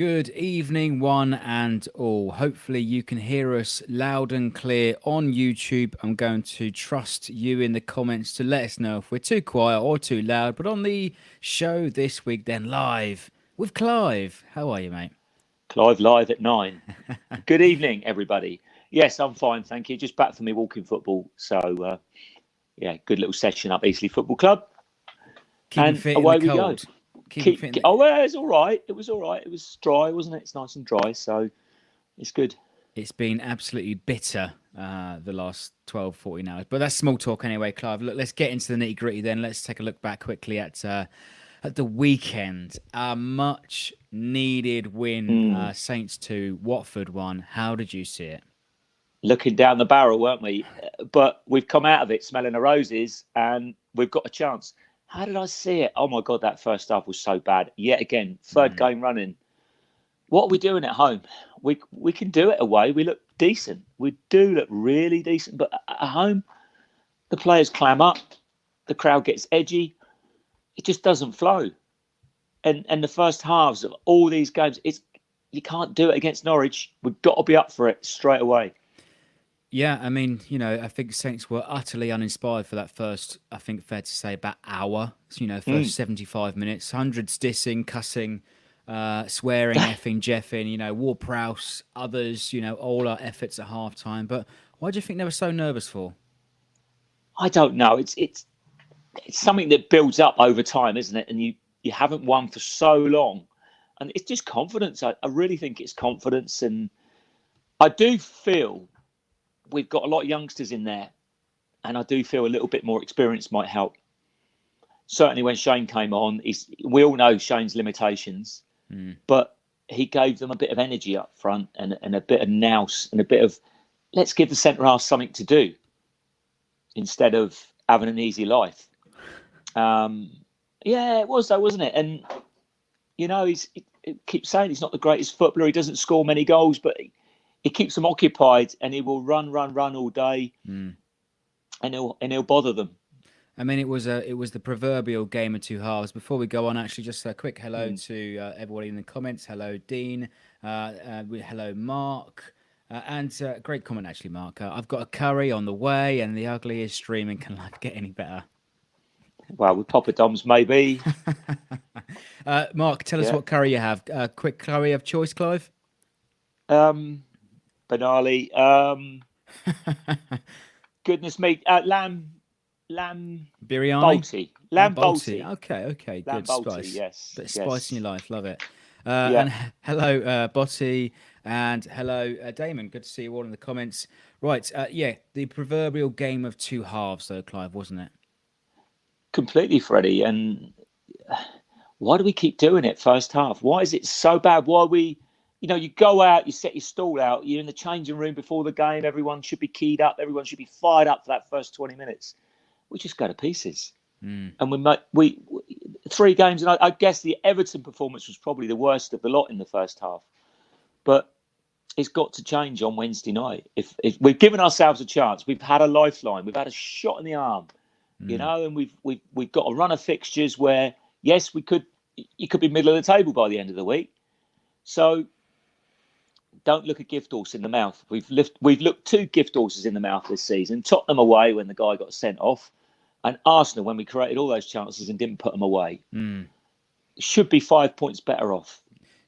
Good evening, one and all. Hopefully, you can hear us loud and clear on YouTube. I'm going to trust you in the comments to let us know if we're too quiet or too loud. But on the show this week, then live with Clive. How are you, mate? Clive live at 9. Good evening, everybody. Yes, I'm fine, thank you. Just back from me walking football. So, good little session up Eastleigh Football Club. Keeping fit in the cold. Well, it was all right. It was all right. It was dry, wasn't it? It's nice and dry, so it's good. It's been absolutely bitter the last 12, 14 hours. But that's small talk anyway, Clive. Look, let's get into the nitty gritty then. Let's take a look back quickly at the weekend. A much needed win, Saints 2, Watford 1. How did you see it? Looking down the barrel, weren't we? But we've come out of it smelling the roses and we've got a chance. How did I see it? Oh, my God, that first half was so bad. Yet again, third game running. What are we doing at home? We can do it away. We look decent. We do look really decent. But at home, the players clam up. The crowd gets edgy. It just doesn't flow. And the first halves of all these games, you can't do it against Norwich. We've got to be up for it straight away. Yeah, I mean, I think Saints were utterly uninspired for that first, I think fair to say, about hour. So, first 75 minutes, hundreds dissing, cussing, swearing, effing, jeffing, Ward-Prowse, others, all our efforts at half-time. But why do you think they were so nervous for? I don't know. It's something that builds up over time, isn't it? And you haven't won for so long. And it's just confidence. I really think it's confidence. And I do feel we've got a lot of youngsters in there. And I do feel a little bit more experience might help. Certainly when Shane came on, we all know Shane's limitations. But he gave them a bit of energy up front and a bit of nous and a bit of, let's give the centre-half something to do instead of having an easy life. It was though, wasn't it? And, he keeps saying he's not the greatest footballer. He doesn't score many goals, but he keeps them occupied and he will run all day and he'll bother them. I mean, it was the proverbial game of two halves. Before we go on, actually, just a quick hello to everybody in the comments. Hello, Dean. Hello, Mark. And great comment, actually, Mark. I've got a curry on the way, and the ugly is streaming. Can life get any better? Well, with Papa Dom's, maybe. Mark, tell us what curry you have. Quick curry of choice, Clive? Benali. Goodness me. Lamb biryani, lamb balti. Okay, lamb good balti, spice. yes, Bit of spice in your life, love it. Yeah. And hello, Botti, and hello, Damon. Good to see you all in the comments. Right, the proverbial game of two halves, though, Clive, wasn't it? Completely, Freddie. And why do we keep doing it first half? Why is it so bad? Why we, you go out, you set your stall out, you're in the changing room before the game. Everyone should be keyed up. Everyone should be fired up for that first 20 minutes. We just go to pieces. And we 3 games, and I guess the Everton performance was probably the worst of the lot in the first half. But it's got to change on Wednesday night. If we've given ourselves a chance, we've had a lifeline, we've had a shot in the arm, and we've got a run of fixtures where yes, you could be middle of the table by the end of the week. So don't look a gift horse in the mouth. We've looked 2 gift horses in the mouth this season. Tottenham away when the guy got sent off. And Arsenal, when we created all those chances and didn't put them away, should be 5 points better off.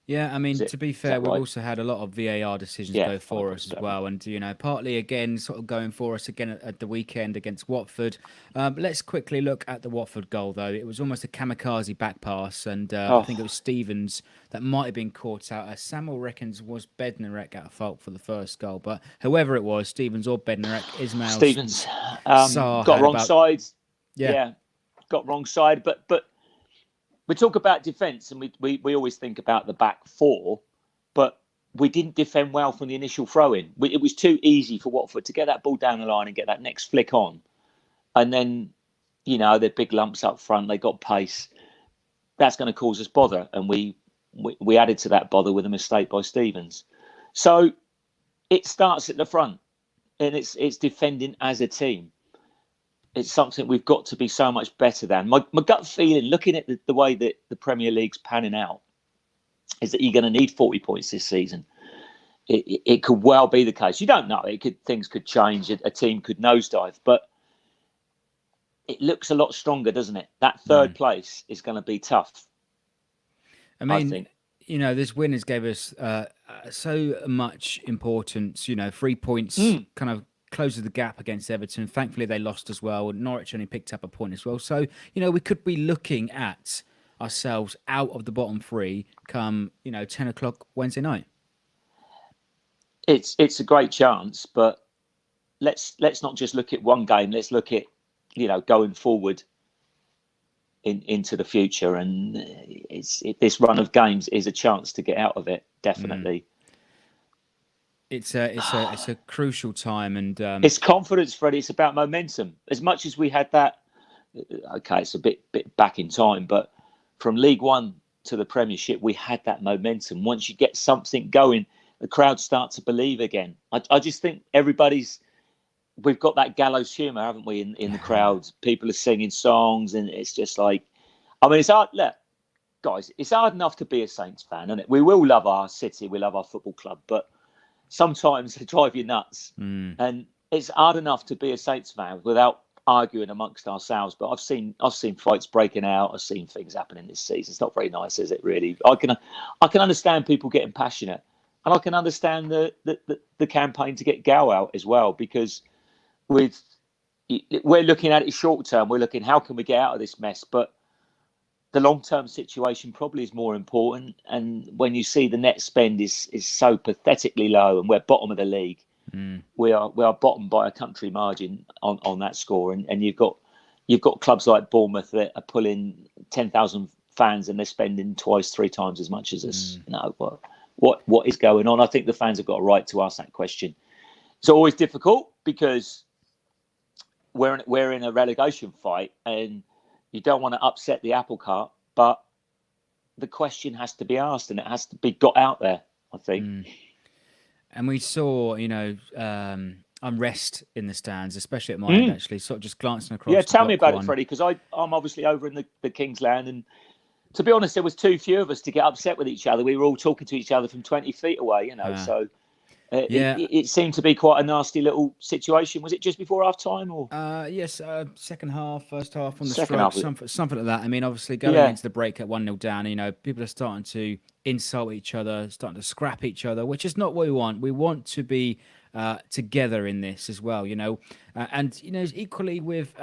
Yeah, I mean, to be fair, we've also had a lot of VAR decisions go for us as well. And, partly, again, sort of going for us again at the weekend against Watford. Let's quickly look at the Watford goal, though. It was almost a kamikaze back pass. And I think it was Stevens that might have been caught out. Samuel reckons was Bednarek at fault for the first goal. But whoever it was, Stevens or Bednarek, Ismail Stevens got wrong side. Yeah, got wrong side. But we talk about defence, and we always think about the back 4, but we didn't defend well from the initial throw-in. It was too easy for Watford to get that ball down the line and get that next flick on. And then, they're big lumps up front. They got pace. That's going to cause us bother. And we added to that bother with a mistake by Stevens. So it starts at the front, and it's defending as a team. It's something we've got to be so much better than. My gut feeling, looking at the way that the Premier League's panning out, is that you're going to need 40 points this season. It could well be the case. You don't know. Things could change. A team could nosedive, but it looks a lot stronger, doesn't it? That third place is going to be tough. I think. This win has gave us so much importance. 3 points kind of closes the gap against Everton. Thankfully, they lost as well. Norwich only picked up a point as well. So, we could be looking at ourselves out of the bottom three come, 10 o'clock Wednesday night. It's a great chance, but let's not just look at one game. Let's look at, going forward into the future. And this run of games is a chance to get out of it, definitely. It's a crucial time, and it's confidence, Freddie. It's about momentum. As much as we had that, okay, it's a bit back in time, but from League One to the Premiership, we had that momentum. Once you get something going, the crowd start to believe again. I just think we've got that gallows humour, haven't we, in the crowds? People are singing songs, and it's just like, it's hard. Look, guys, it's hard enough to be a Saints fan, isn't it? We will love our city, we love our football club, but sometimes they drive you nuts. And it's hard enough to be a Saints fan without arguing amongst ourselves. But I've seen fights breaking out. I've seen things happening this season. It's not very nice, is it? Really, I can understand people getting passionate, and I can understand the campaign to get Gal out as well, because we're looking at it short term. We're looking, how can we get out of this mess? But the long-term situation probably is more important. And when you see the net spend is so pathetically low, and we're bottom of the league, we are bottom by a country margin on that score. And you've got clubs like Bournemouth that are pulling 10,000 fans, and they're spending twice, 3 times as much as us. What is going on? I think the fans have got a right to ask that question. It's always difficult because we're in a relegation fight, and you don't want to upset the apple cart, but the question has to be asked, and it has to be got out there, I think. And we saw, unrest in the stands, especially at my end, actually, sort of just glancing across. Yeah, tell me about it, Freddie, because I'm obviously over in the King's Land, and to be honest, there was too few of us to get upset with each other. We were all talking to each other from 20 feet away, so... It seemed to be quite a nasty little situation. Was it just before half time, or? Yes, second half, first half on the second stroke, something like that. Obviously going into the break at 1-0 down, people are starting to insult each other, starting to scrap each other, which is not what we want. We want to be together in this as well, and equally with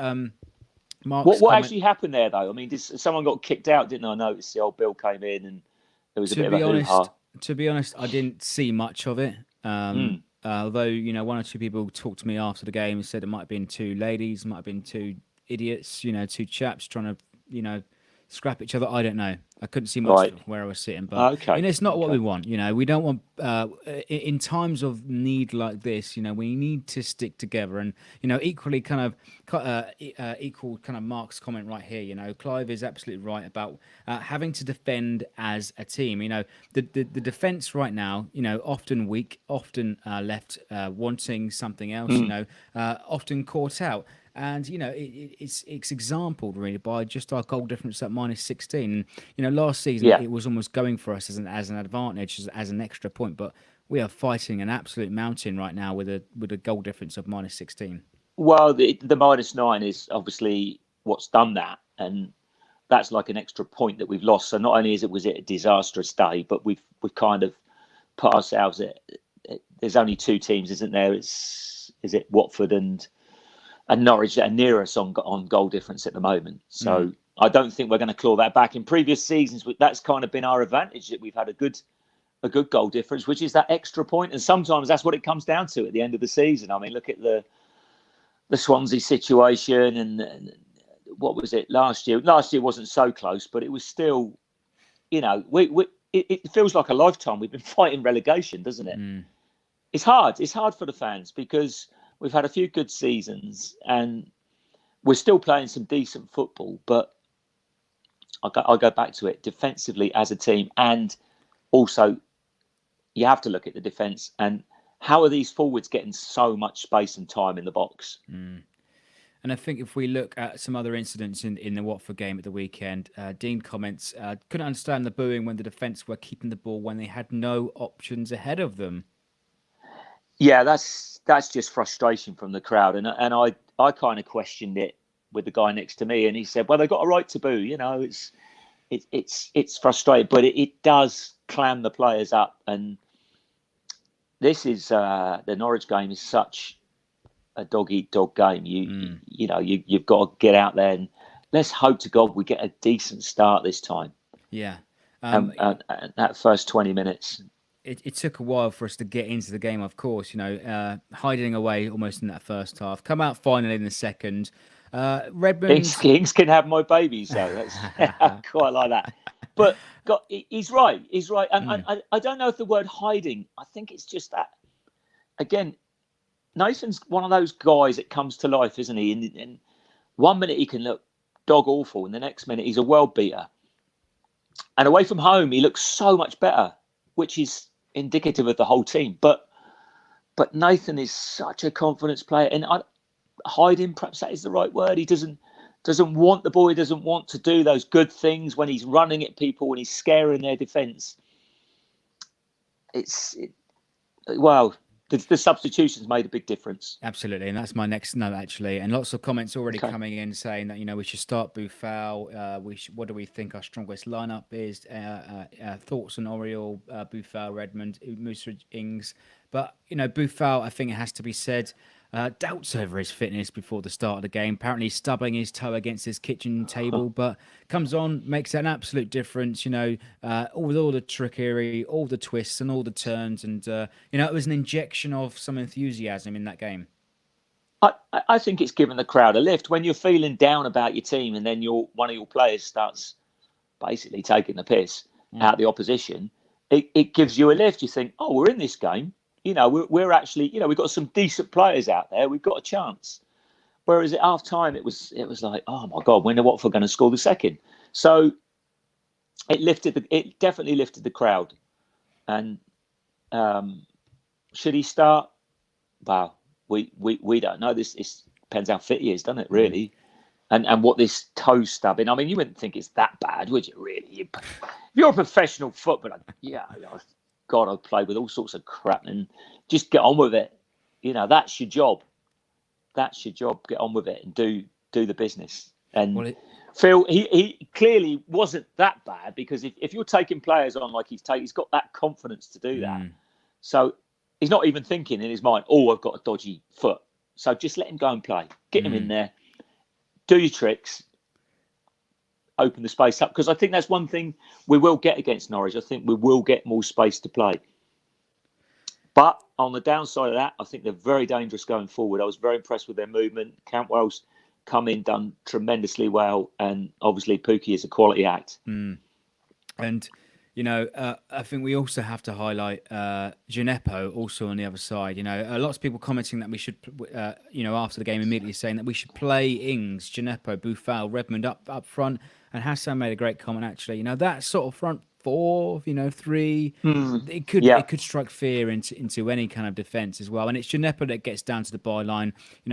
Mark's what actually happened there, though? Someone got kicked out, didn't I notice? The old Bill came in, and there was a bit of a hoo-ha. To be honest, I didn't see much of it. Although, 1 or 2 people talked to me after the game and said it might have been 2 ladies, might have been 2 idiots, 2 chaps trying to, scrap each other. I don't know. I couldn't see much where I was sitting, but it's not what we want. We don't want in times of need like this. We need to stick together, and equally equal kind of Mark's comment right here. Clive is absolutely right about having to defend as a team. The defense right now, often weak, often left wanting something else. Often caught out. And it's exampled really by just our goal difference at -16. Last season it was almost going for us as an advantage, as an extra point. But we are fighting an absolute mountain right now with a goal difference of -16. Well, the -9 is obviously what's done that, and that's like an extra point that we've lost. So not only was it a disastrous day, but we've kind of put ourselves at. There's only 2 teams, isn't there? Is it Watford and Norwich that are near us on goal difference at the moment. So I don't think we're going to claw that back. In previous seasons, that's kind of been our advantage, that we've had a good goal difference, which is that extra point. And sometimes that's what it comes down to at the end of the season. Look at the Swansea situation, and what was it last year? Last year wasn't so close, but it was still, it feels like a lifetime. We've been fighting relegation, doesn't it? It's hard. It's hard for the fans because we've had a few good seasons, and we're still playing some decent football. But I'll go back to it defensively as a team, and also you have to look at the defence and how are these forwards getting so much space and time in the box. And I think if we look at some other incidents in the Watford game at the weekend, Dean comments, couldn't understand the booing when the defence were keeping the ball when they had no options ahead of them. Yeah, that's just frustration from the crowd, and I kind of questioned it with the guy next to me, and he said, "Well, they got a right to boo. You know, it's frustrating, but it does clam the players up." And this is the Norwich game is such a dog eat dog game. You've got to get out there, and let's hope to God we get a decent start this time. Yeah, and that first 20 minutes. It took a while for us to get into the game, of course, hiding away almost in that first half. Come out finally in the second. Redmond... Ings can have my baby, so that's quite like that. But he's right. He's right. And I don't know if the word hiding, I think it's just that, again, Nathan's one of those guys that comes to life, isn't he? And 1 minute he can look dog awful, and the next minute he's a world beater. And away from home, he looks so much better, which is indicative of the whole team. But Nathan is such a confidence player, and hiding, perhaps that is the right word. He doesn't want the ball. He doesn't want to do those good things when he's running at people, when he's scaring their defence. The substitutions made a big difference. Absolutely, and that's my next note, actually. And lots of comments already coming in saying that, we should start Boufal. What do we think our strongest lineup is? Thoughts on Oriol, Boufal, Redmond, Musa, Ings. But, Boufal, I think it has to be said, doubts over his fitness before the start of the game. Apparently stubbing his toe against his kitchen table, but comes on, makes an absolute difference, with all the trickery, all the twists and all the turns. And, it was an injection of some enthusiasm in that game. I think it's given the crowd a lift. When you're feeling down about your team and then one of your players starts basically taking the piss out the opposition, it gives you a lift. You think, oh, we're in this game. We're actually, we've got some decent players out there. We've got a chance. Whereas at half time, it was like, oh my God, when are Watford going to score the second? So it definitely lifted the crowd. And should he start? Wow, we don't know. This depends how fit he is, doesn't it? Really, and what this toe stubbing. I mean, you wouldn't think it's that bad, would you? Really, if you're a professional footballer, God, I've played with all sorts of crap, and just get on with it. That's your job. That's your job. Get on with it and do the business. And Phil, he clearly wasn't that bad, because if you're taking players on like he's got that confidence to do that. So he's not even thinking in his mind, oh, I've got a dodgy foot. So just let him go and play. Get him in there. Do your tricks. Open the space up, because I think that's one thing we will get against Norwich. I think we will get more space to play. But on the downside of that, I think they're very dangerous going forward. I was very impressed with their movement. Cantwell's come in, done tremendously well, and obviously Pukki is a quality act. And I think we also have to highlight Gineppo also on the other side. Lots of people commenting that we should, after the game immediately saying that we should play Ings, Gineppo, Boufal, Redmond up front. And Hassan made a great comment, actually. That sort of front four, three, it could strike fear into any kind of defence as well. And it's Gineppo that gets down to the byline,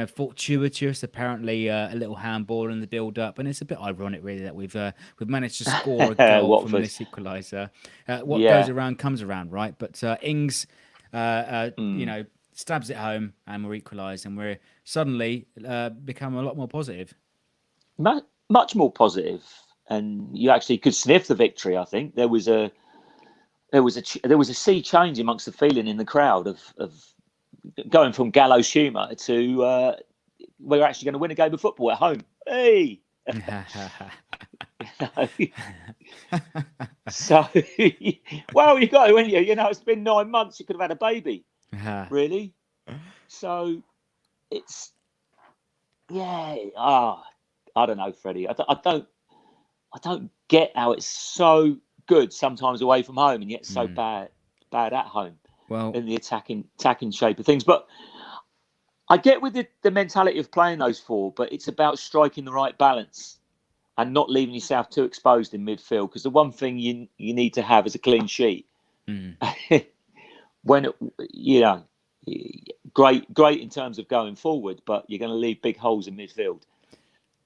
fortuitous, apparently a little handball in the build-up. And it's a bit ironic, really, that we've managed to score a goal from this equaliser. What goes around comes around, right? But Ings, stabs it home, and we're equalised, and we're suddenly become a lot more positive. Much more positive. And you actually could sniff the victory. I think there was a sea change amongst the feeling in the crowd of going from gallows humour to we're actually going to win a game of football at home. Hey, so well, you got to, haven't you? It's been 9 months. You could have had a baby, really. So it's I don't know, Freddie. I don't get how it's so good sometimes away from home and yet so bad at home. Well, in the attacking shape of things. But I get with the mentality of playing those four, but it's about striking the right balance and not leaving yourself too exposed in midfield. Because the one thing you need to have is a clean sheet. When great in terms of going forward, but you're going to leave big holes in midfield.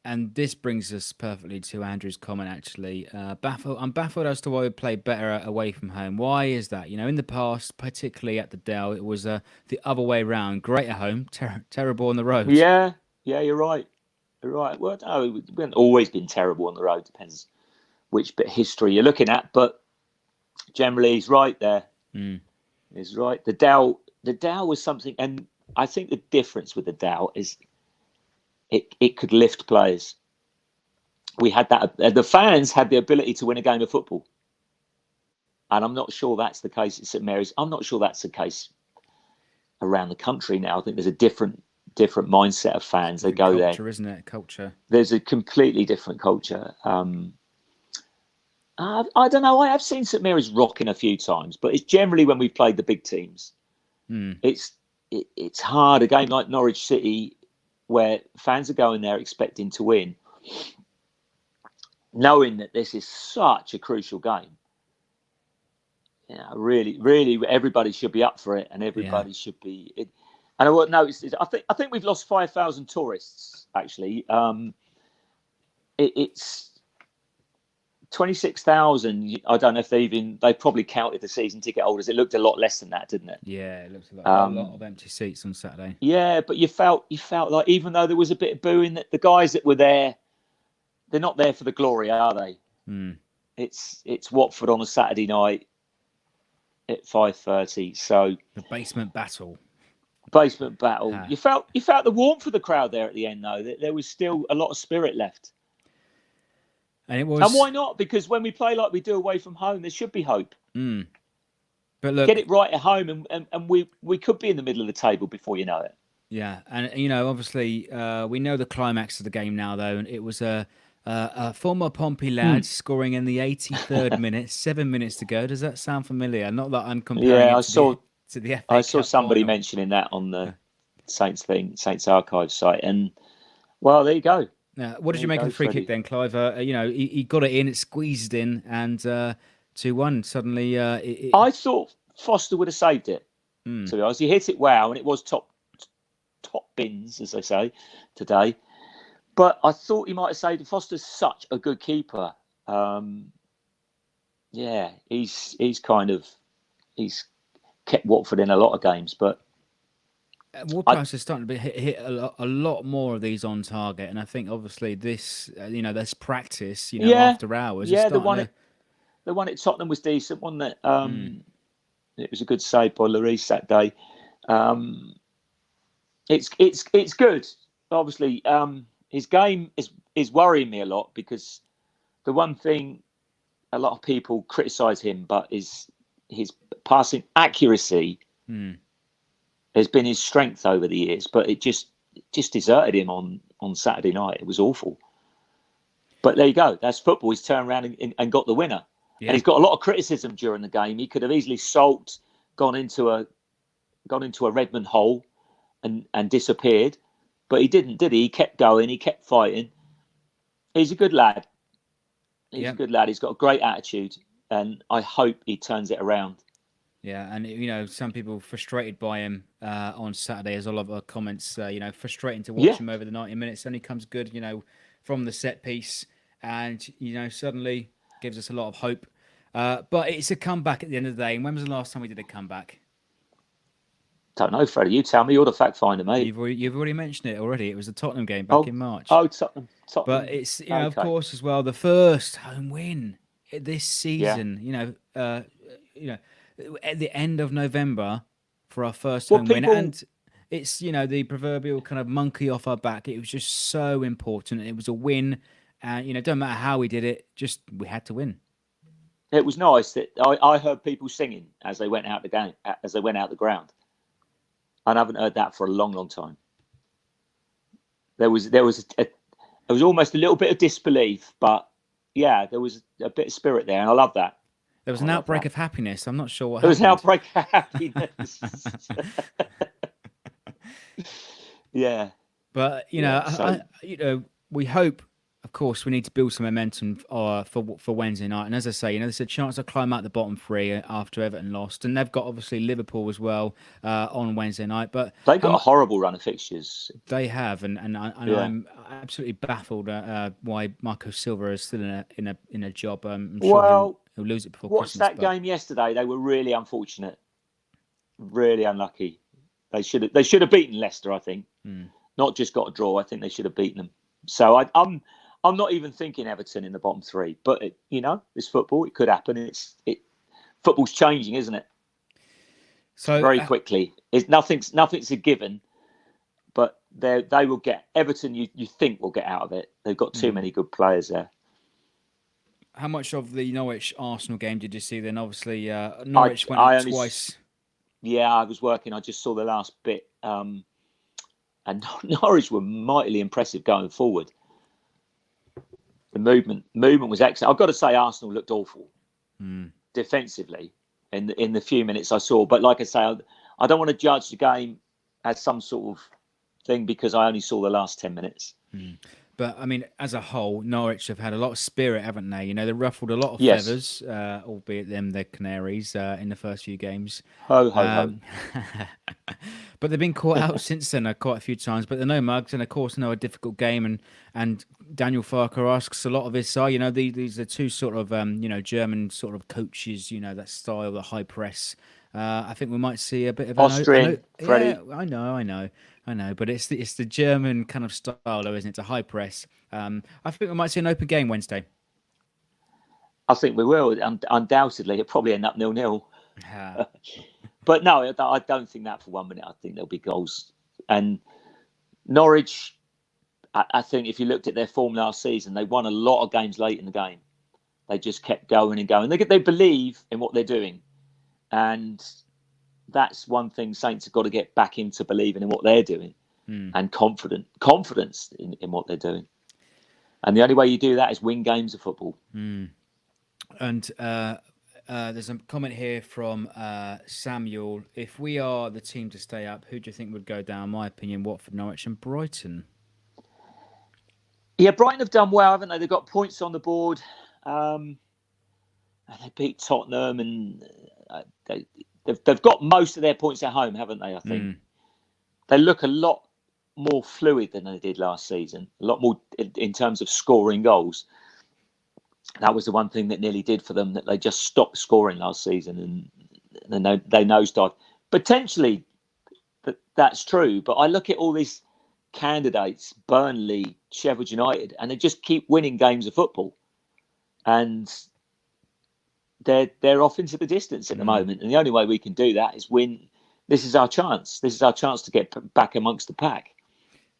And this brings us perfectly to Andrew's comment, actually. I'm baffled as to why we play better away from home. Why is that? In the past, particularly at the Dell, it was the other way round. Great at home, terrible on the road. Yeah, you're right. You're right. Well, no, we haven't always been terrible on the road. Depends which bit of history you're looking at. But generally, he's right there. He's right. The Dell was something, and I think the difference with the Dell is it could lift players. We had that. The fans had the ability to win a game of football, and I'm not sure that's the case at St Mary's. I'm not sure that's the case around the country now. I think there's a different mindset of fans. They go there. Culture, isn't it? Culture. There's a completely different culture. I don't know. I have seen St Mary's rocking a few times, but it's generally when we've played the big teams. It's hard. A game like Norwich City, where fans are going there expecting to win, knowing that this is such a crucial game. Really, everybody should be up for it, and everybody should be. And what I noticed is, I think we've lost 5,000 tourists. Actually, it's 26,000. I don't know if they probably counted the season ticket holders. It looked a lot less than that, didn't it? Yeah, it looked a lot of empty seats on Saturday. Yeah, but you felt like, even though there was a bit of booing, that the guys that were there, they're not there for the glory, are they? It's Watford on a Saturday night at 5:30. So the basement battle. Yeah. You felt the warmth of the crowd there at the end, though. That there was still a lot of spirit left. And why not? Because when we play like we do away from home, there should be hope. But look, get it right at home, and we could be in the middle of the table before you know it. Yeah, and obviously we know the climax of the game now, though, and it was a former Pompey lad scoring in the 83rd minute, 7 minutes to go. Does that sound familiar? Not that I'm comparing it to the FA I saw Cup somebody final. mentioning that on the Saints Archive site, and well, there you go. What did you make of the free kick then, Clive? He got it in, it squeezed in, and 2-1. Suddenly, I thought Foster would have saved it. To be honest, he hit it well, and it was top bins, as they say today. But I thought he might have saved it. Foster's such a good keeper. He's kept Watford in a lot of games, but. Ward-Prowse is starting to hit a lot more of these on target, and I think obviously this, this practice, after hours. Yeah, the one at Tottenham was decent, wasn't it? It was a good save by Lloris that day. It's good. Obviously, his game is worrying me a lot, because the one thing a lot of people criticise him, but is his passing accuracy. Has been his strength over the years, but it just deserted him on Saturday night. It was awful. But there you go. That's football. He's turned around and got the winner. Yeah. And he's got a lot of criticism during the game. He could have easily sulked, gone into a Redmond hole and disappeared. But he didn't, did he? He kept going. He kept fighting. He's a good lad. He's a good lad. He's got a great attitude. And I hope he turns it around. Yeah, and some people frustrated by him on Saturday. There's a lot of comments, frustrating to watch him over the 90 minutes. Then he comes good, from the set piece, and suddenly gives us a lot of hope. But it's a comeback at the end of the day. And when was the last time we did a comeback? Don't know, Freddie. You tell me. You're the fact finder, mate. You've already mentioned it already. It was the Tottenham game back in March. Oh, Tottenham. But it's of course as well the first home win this season. At the end of November for our first home win, and it's the proverbial kind of monkey off our back. It was just so important. It was a win, and it doesn't matter how we did it. Just we had to win. It was nice that I heard people singing as they went out the game, as they went out the ground, and I haven't heard that for a long, long time. There was almost a little bit of disbelief, but yeah, there was a bit of spirit there, and I love that. There was an outbreak of happiness. I'm not sure what happened. There was an outbreak of happiness. Yeah. But, we hope of course, we need to build some momentum for Wednesday night. And as I say, there's a chance to climb out the bottom three after Everton lost, and they've got obviously Liverpool as well on Wednesday night. But they got a horrible run of fixtures. They have, and I'm absolutely baffled why Marco Silva is still in a job. I'm sure he'll lose it before Christmas. Watch that game yesterday. They were really unfortunate, really unlucky. They should have beaten Leicester, I think. Not just got a draw. I think they should have beaten them. So I'm not even thinking Everton in the bottom three. But it's football. It could happen. Football's changing, isn't it? So very quickly. Nothing's a given. But they will get Everton. You think will get out of it. They've got too many good players there. How much of the Norwich Arsenal game did you see? Then obviously Norwich went up twice. Yeah, I was working. I just saw the last bit. And Norwich were mightily impressive going forward. The movement was excellent. I've got to say, Arsenal looked awful defensively in the few minutes I saw. But like I say, I don't want to judge the game as some sort of thing because I only saw the last 10 minutes. But I mean, as a whole, Norwich have had a lot of spirit, haven't they? They ruffled a lot of feathers, albeit they're canaries in the first few games. Ho. But they've been caught out since then quite a few times. But they're no mugs, and of course, a difficult game. And Daniel Farke asks a lot of his side. These are two sort of German sort of coaches. That style, the high press. I think we might see a bit of Austrian. Freddie. Yeah, I know, but it's the German kind of style, though, isn't it? It's a high press. I think we might see an open game Wednesday. I think we will. Undoubtedly, it'll probably end up 0-0. But no, I don't think that for 1 minute. I think there'll be goals. And Norwich, I think if you looked at their form last season, they won a lot of games late in the game. They just kept going and going. They believe in what they're doing. And that's one thing Saints have got to get back into believing in what they're doing and confidence in what they're doing. And the only way you do that is win games of football. And there's a comment here from Samuel. If we are the team to stay up, who do you think would go down? My opinion, Watford, Norwich and Brighton. Yeah, Brighton have done well, haven't they? They've got points on the board. They beat Tottenham and they've got most of their points at home, haven't they? I think they look a lot more fluid than they did last season. A lot more in terms of scoring goals. That was the one thing that nearly did for them, that they just stopped scoring last season and they nosedived. Potentially, that's true. But I look at all these candidates, Burnley, Sheffield United, and they just keep winning games of football. And they're off into the distance at the moment. And the only way we can do that is win. This is our chance. This is our chance to get back amongst the pack.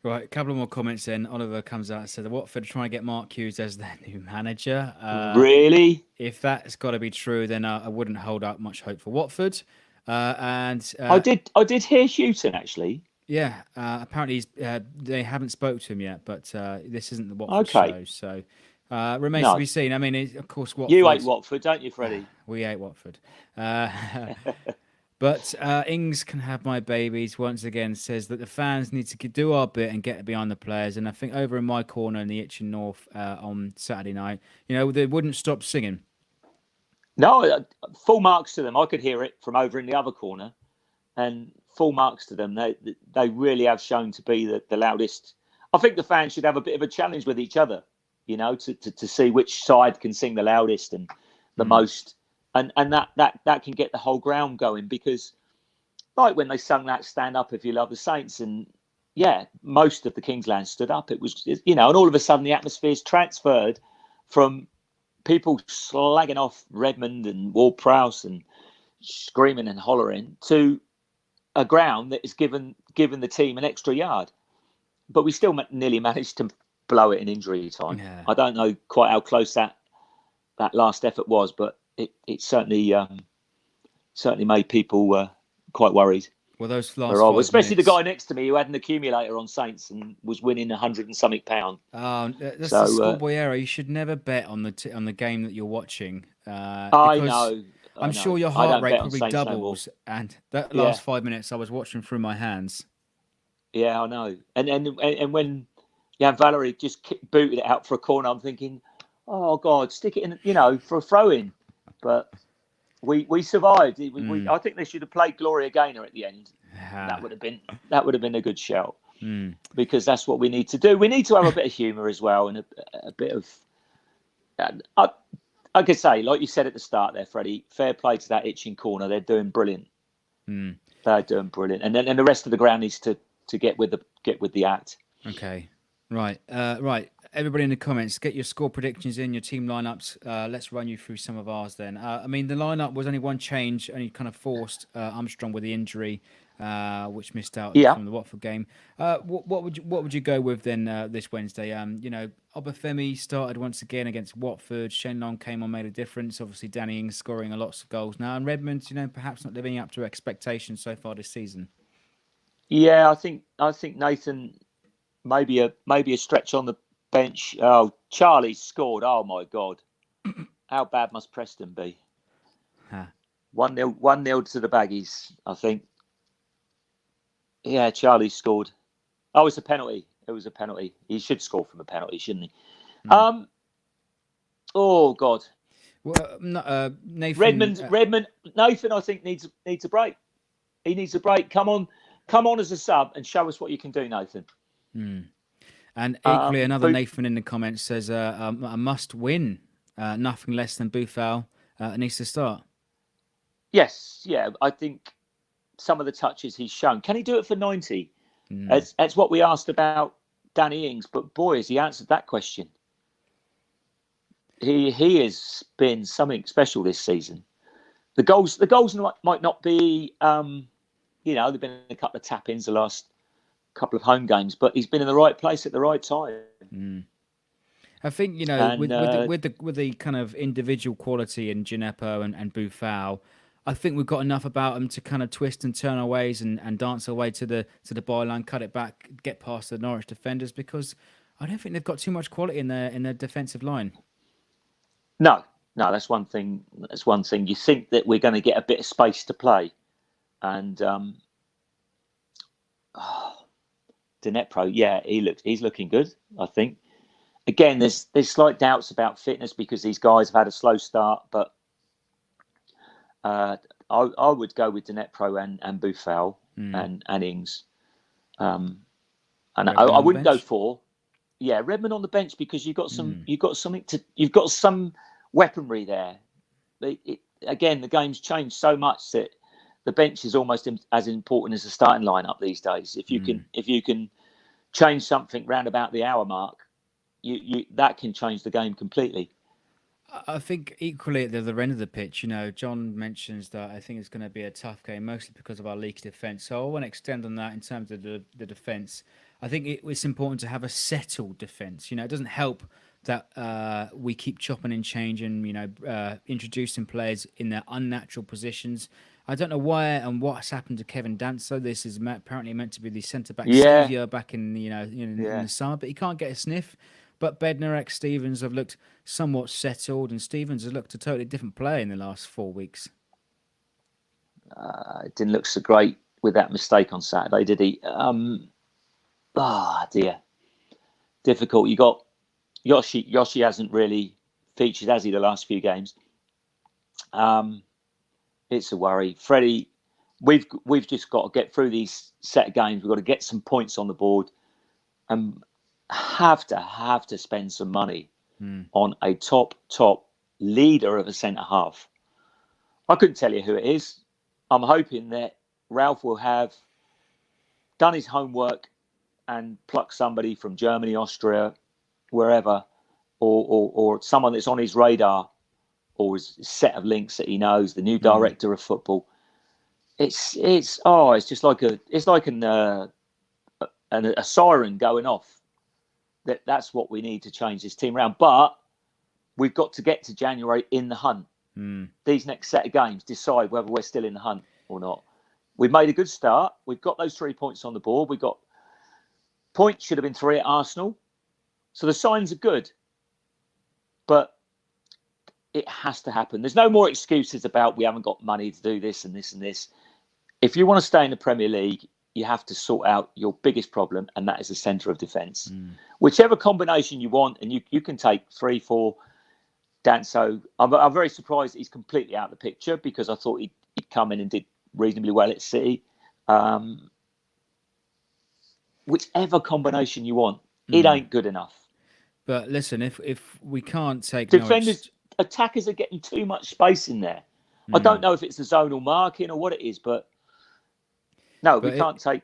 Right, a couple of more comments then. Oliver comes out and said, Watford trying to get Mark Hughes as their new manager. Really? If that's got to be true, then I wouldn't hold out much hope for Watford. I did hear Houghton, actually. Yeah, apparently they haven't spoke to him yet, but this isn't the Watford show, so remains to be seen. I mean, of course, Watford. You hate Watford, don't you, Freddie? We hate Watford. But Ings can have my babies once again says that the fans need to do our bit and get behind the players. And I think over in my corner in the Itchen North on Saturday night, they wouldn't stop singing. No, full marks to them. I could hear it from over in the other corner, and full marks to them. They really have shown to be the loudest. I think the fans should have a bit of a challenge with each other, to see which side can sing the loudest and the most. And that can get the whole ground going, because like when they sung that Stand Up If You Love the Saints, and most of the Kingsland stood up. It was, and all of a sudden the atmosphere's transferred from people slagging off Redmond and Ward-Prowse and screaming and hollering to a ground that is given the team an extra yard. But we still nearly managed to blow it in injury time. Yeah. I don't know quite how close that last effort was, but it certainly made people quite worried. Well, those last especially the guy next to me who had an accumulator on Saints and was winning £100 and something. That's the schoolboy error. You should never bet on the game that you're watching. I know. I'm sure your heart rate probably doubles. And that last 5 minutes, I was watching through my hands. Yeah, I know. And when Jan Valery just booted it out for a corner. I'm thinking, oh God, stick it in, for a throw in. But we survived. I think they should have played Gloria Gaynor at the end. That would have been a good shout. Because that's what we need to do. We need to have a bit of humour as well, and a bit of. I could say, like you said at the start there, Freddie, fair play to that itching corner. They're doing brilliant. They're doing brilliant, and then the rest of the ground needs to get with the act. Okay, right. Everybody in the comments, get your score predictions in, your team lineups. Let's run you through some of ours then. I mean, the lineup was only one change, only kind of forced Armstrong with the injury, which missed out from the Watford game. What would you go with then this Wednesday? Obafemi started once again against Watford. Shane Long came on, made a difference. Obviously, Danny Ings scoring lots of goals now, and Redmond, perhaps not living up to expectations so far this season. Yeah, I think Nathan maybe a stretch on the bench. Oh, Charlie scored. Oh my God, how bad must Preston be? 1-0 to the Baggies, I think. Yeah, Charlie scored. Oh, it's a penalty. It was a penalty. He should score from a penalty, shouldn't he? Oh God. Well, Nathan. Redmond. Nathan, I think needs a break. He needs a break. Come on as a sub and show us what you can do, Nathan. And equally, another Nathan in the comments says a must win. Nothing less than Boufal needs to start. Yes, yeah. I think some of the touches he's shown. Can he do it for 90? That's what we asked about Danny Ings, but boy, has he answered that question. He has been something special this season. The goals might not be, there've been a couple of tap-ins the last couple of home games, but he's been in the right place at the right time. I think with the kind of individual quality in Djenepo and Boufal, I think we've got enough about them to kind of twist and turn our ways and dance our way to the byline, cut it back, get past the Norwich defenders, because I don't think they've got too much quality in their defensive line. No, that's one thing. You think that we're going to get a bit of space to play, and Djenepo, yeah, he's looking good. I think. Again, there's slight doubts about fitness because these guys have had a slow start, but I would go with Djenepo and Boufal and Ings, and I wouldn't go for Redmond on the bench because you've got some weaponry there. Again, the game's changed so much that the bench is almost as important as the starting lineup these days. If you can change something round about the hour mark, you that can change the game completely. I think equally at the other end of the pitch, John mentions that I think it's going to be a tough game, mostly because of our leaky defence. So I want to extend on that in terms of the defence. I think it's important to have a settled defence. It doesn't help that we keep chopping and changing, introducing players in their unnatural positions. I don't know why and what's happened to Kevin Danso. This is apparently meant to be the centre-back saviour back in the summer, but he can't get a sniff. But Bednarek, Stevens have looked somewhat settled, and Stevens has looked a totally different player in the last 4 weeks. It didn't look so great with that mistake on Saturday, did he? Dear. Difficult. You got Yoshi. Yoshi hasn't really featured, has he, the last few games? It's a worry. Freddie, we've just got to get through these set of games. We've got to get some points on the board and have to spend some money on a top leader of a centre half. I couldn't tell you who it is. I'm hoping that Ralph will have done his homework and plucked somebody from Germany, Austria, wherever, or someone that's on his radar, or his set of links that he knows, the new director of football. It's just like a siren going off. That's what we need to change this team around. But we've got to get to January in the hunt. These next set of games decide whether we're still in the hunt or not. We've made a good start. We've got those 3 points on the board. We've got points, should have been 3 at Arsenal. So the signs are good. But it has to happen. There's no more excuses about we haven't got money to do this and this and this. If you want to stay in the Premier League, you have to sort out your biggest problem, and that is the centre of defence. Whichever combination you want, and you can take 3, 4. Danso, I'm very surprised he's completely out of the picture, because I thought he'd come in and did reasonably well at City. Whichever combination you want, it ain't good enough. But listen, if we can't take defenders, attackers are getting too much space in there. I don't know if it's the zonal marking or what it is, but no, we can't take.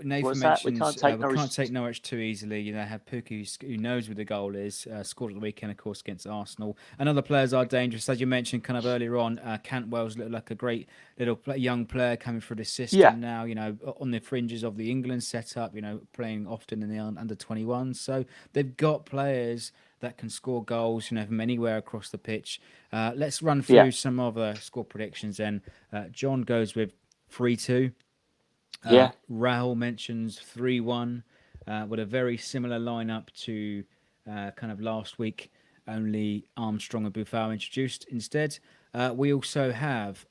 Nathan mentions we can't take Norwich too easily. You know, have Pukki, who knows where the goal is, scored at the weekend, of course, against Arsenal. And other players are dangerous, as you mentioned, kind of earlier on. Cantwell's looked like a great little young player coming through the system now. You know, on the fringes of the England setup. You know, playing often in the under-21s. So they've got players that can score goals, you know, from anywhere across the pitch. Let's run through some other score predictions. Then John goes with 3-2. Rahul mentions 3-1 with a very similar lineup to kind of last week, only Armstrong and Buffon introduced instead. We also have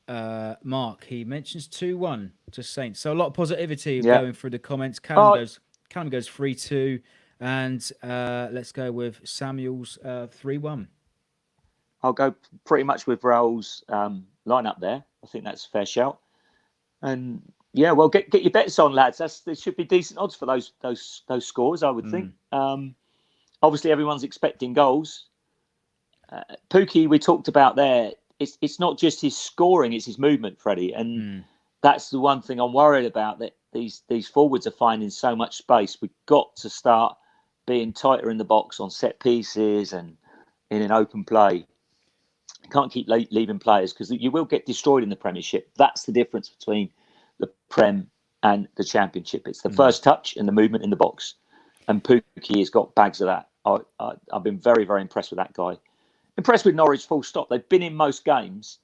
Mark. He mentions 2-1 to Saints. So a lot of positivity going through the comments. Callum goes 3-2. And let's go with Samuel's 3-1. I'll go pretty much with Rahul's lineup there. I think that's a fair shout. And yeah, well, get your bets on, lads. There should be decent odds for those scores, I would think. Obviously, everyone's expecting goals. Pukki, we talked about there. It's not just his scoring; it's his movement, Freddie, and that's the one thing I'm worried about. That these forwards are finding so much space. We've got to start being tighter in the box on set pieces and in an open play. You can't keep leaving players, because you will get destroyed in the Premiership. That's the difference between the Prem and the Championship. It's the first touch and the movement in the box. And Pukki has got bags of that. I've been very, very impressed with that guy. Impressed with Norwich, full stop. They've been in most games.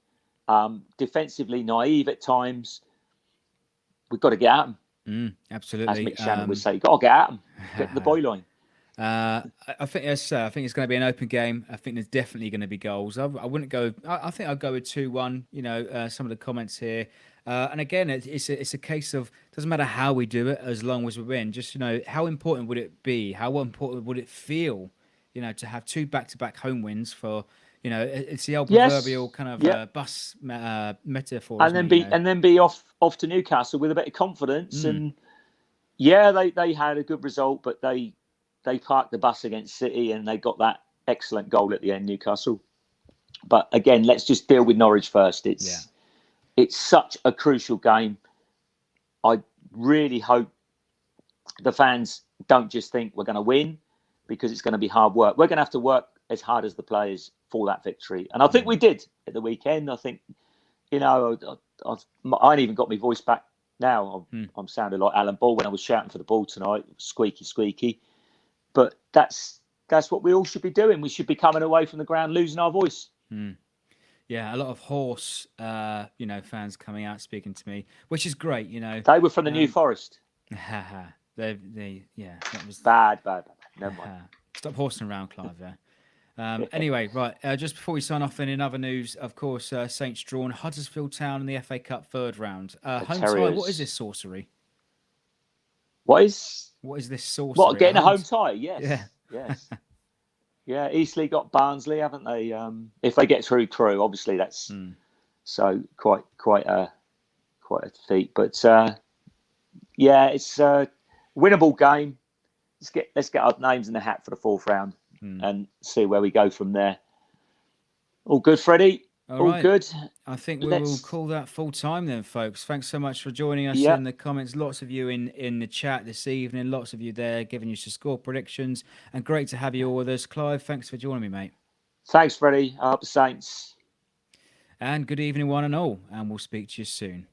Defensively naive at times. We've got to get at them. Absolutely. As Mick Shannon would say, you've got to get at them. Get to the boy line. I think it's going to be an open game. I think there's definitely going to be goals. I wouldn't go. I think I'd go with 2-1. You know, some of the comments here, and again, it's a case of, doesn't matter how we do it as long as we win. Just, you know, how important would it be? How important would it feel? You know, to have 2 back-to-back home wins for. You know, it's the old proverbial kind of bus metaphor. And then be off to Newcastle with a bit of confidence. And they had a good result, but they parked the bus against City and they got that excellent goal at the end, Newcastle. But again, let's just deal with Norwich first. It's such a crucial game. I really hope the fans don't just think we're going to win, because it's going to be hard work. We're going to have to work as hard as the players for that victory. And I think we did at the weekend. I think, you know, I ain't even got my voice back now. I'm sounding like Alan Ball when I was shouting for the ball tonight. Squeaky, squeaky. But that's what we all should be doing. We should be coming away from the ground losing our voice. Yeah, a lot of horse, fans coming out speaking to me, which is great. You know, they were from the New Forest. That was bad. Never mind. Stop horsing around, Clive. There. Anyway, right. Just before we sign off, in other news, of course, Saints drawn Huddersfield Town in the FA Cup third round. Home tie. What is this sorcery? What is this sorcery? What, getting a home tie? Yes. Yeah. Yes. Yeah, Eastleigh got Barnsley, haven't they? If they get through Crewe, obviously that's so quite a feat. But it's a winnable game. Let's get our names in the hat for the fourth round and see where we go from there. All good, Freddie? All good. I think we will call that full time then, folks. Thanks so much for joining us in the comments. Lots of you in the chat this evening. Lots of you there giving you some score predictions. And great to have you all with us. Clive, thanks for joining me, mate. Thanks, Freddie. Up the Saints. And good evening, one and all. And we'll speak to you soon.